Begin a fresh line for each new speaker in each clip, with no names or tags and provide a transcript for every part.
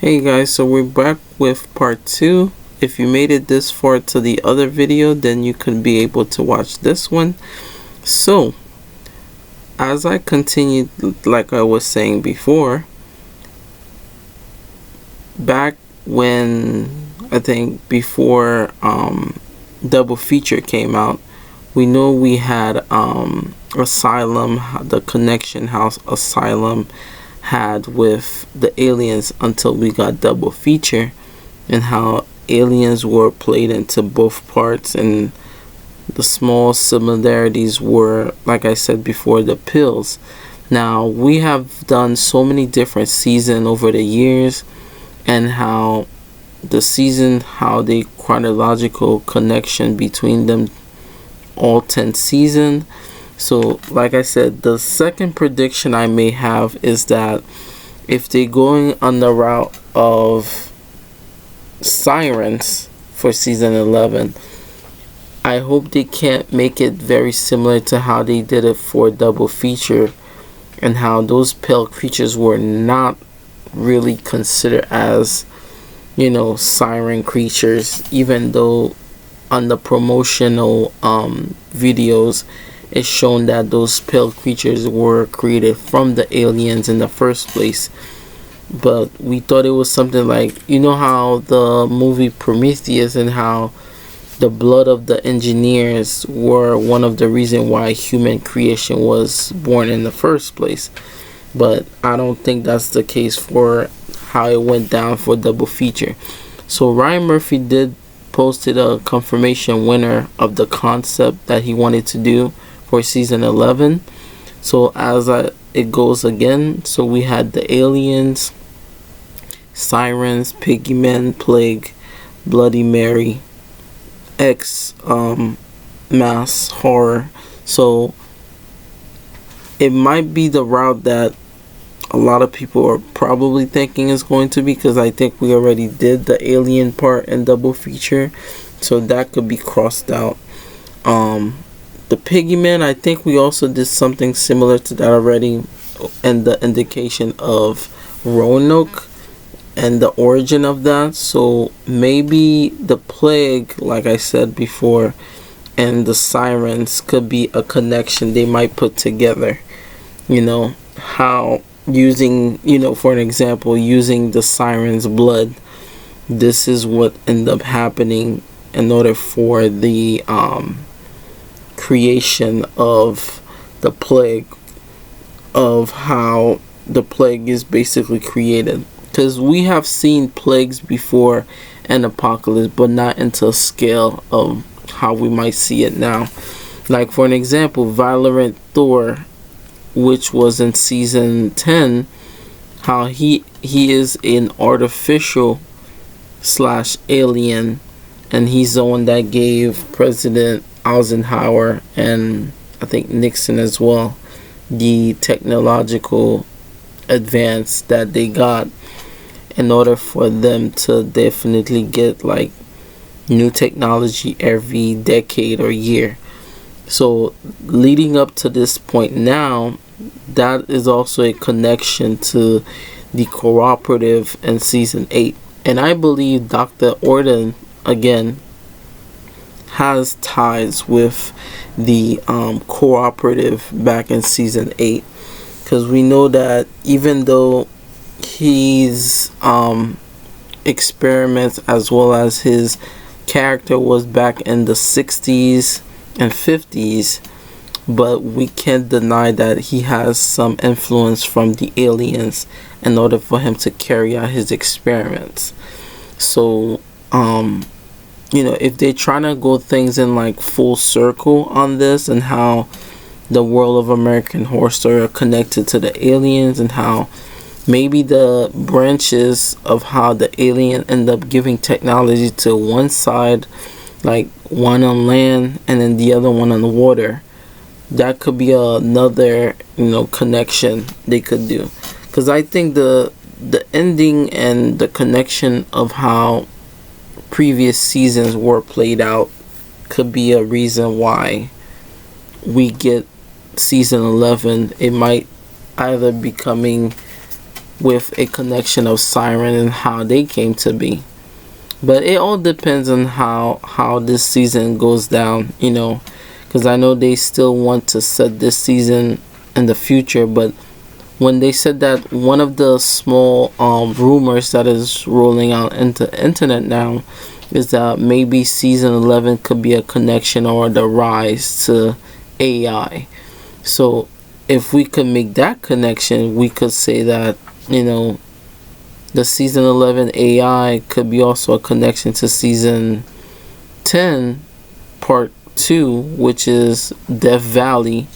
Hey guys, so we're back with part 2. If you made it this far to the other video, then you could be able to watch this one. So, as I continued, like I was saying before, back when, I think before Double Feature came out, we know we had Asylum, the connection house Asylum had with the aliens until we got Double Feature, and how aliens were played into both parts, and the small similarities were, like I said before, the pills. Now we have done so many different seasons over the years, and how the chronological connection between them, all 10 seasons. So like I said, the second prediction I may have is that if they're going on the route of sirens for season 11, I hope they can't make it very similar to how they did it for Double Feature, and how those pale creatures were not really considered as, siren creatures, even though on the promotional videos it's shown that those pale creatures were created from the aliens in the first place. But we thought it was something like, how the movie Prometheus, and how the blood of the engineers were one of the reasons why human creation was born in the first place. But I don't think that's the case for how it went down for Double Feature. So Ryan Murphy did posted a confirmation winner of the concept that he wanted to do for season 11. So it goes again, so we had the aliens, sirens, piggymen, plague, Bloody Mary, X mass horror. So it might be the route that a lot of people are probably thinking is going to be, because I think we already did the alien part in Double Feature, so that could be crossed out. The Piggyman, I think we also did something similar to that already, and the indication of Roanoke and the origin of that. So maybe the plague, like I said before, and the sirens could be a connection they might put together. How using, for an example, using the siren's blood, this is what ended up happening in order for the creation of the plague, of how the plague is basically created. Because we have seen plagues before in Apocalypse, but not into a scale of how we might see it now. Like for an example, Violent Thor, which was in season 10, how he is an artificial / alien, and he's the one that gave President Eisenhower, and I think Nixon as well, the technological advance that they got in order for them to definitely get like new technology every decade or year. So leading up to this point now, that is also a connection to the cooperative in season 8. And I believe Dr. Orden, again, has ties with the cooperative back in season 8. Because we know that even though his experiments as well as his character was back in the 60s and 50s, but we can't deny that he has some influence from the aliens in order for him to carry out his experiments. So if they're trying to go things in like full circle on this, and how the world of American Horror Story are connected to the aliens, and how maybe the branches of how the alien end up giving technology to one side, like one on land and then the other one on the water, that could be another connection they could do. Because I think the ending and the connection of how previous seasons were played out could be a reason why we get season 11. It might either be coming with a connection of Siren and how they came to be. But it all depends on how this season goes down, because I know they still want to set this season in the future. But when they said that, one of the small rumors that is rolling out into the internet now is that maybe season 11 could be a connection or the rise to AI. So if we could make that connection, we could say that, the season 11 AI could be also a connection to season 10 part 2, which is Death Valley,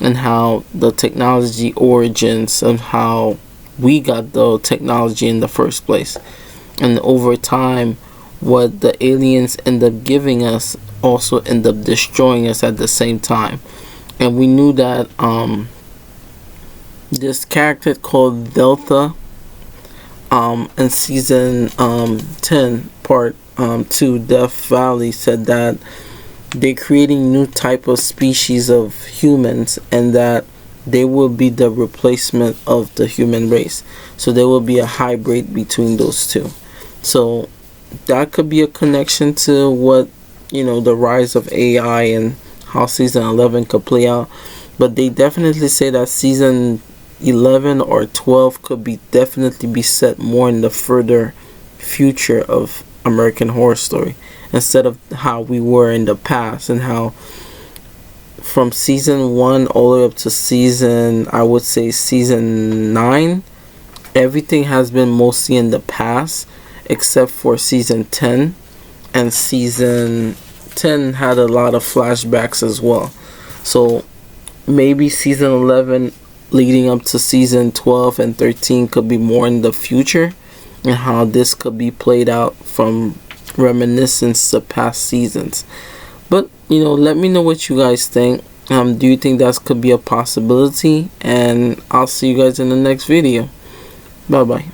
and how the technology origins of how we got the technology in the first place, and over time what the aliens end up giving us also end up destroying us at the same time. And we knew that this character called Delta in season 10 part 2 Death Valley said that they're creating new type of species of humans, and that they will be the replacement of the human race. So there will be a hybrid between those two. So that could be a connection to what, the rise of AI and how season 11 could play out. But they definitely say that season 11 or 12 could be definitely be set more in the further future of American Horror Story, instead of how we were in the past, and how from season 1 all the way up to season 9, everything has been mostly in the past except for season 10. And season 10 had a lot of flashbacks as well. So maybe season 11 leading up to season 12 and 13 could be more in the future, and how this could be played out from reminiscence to past seasons. But let me know what you guys think. Do you think that could be a possibility? And I'll see you guys in the next video. Bye bye.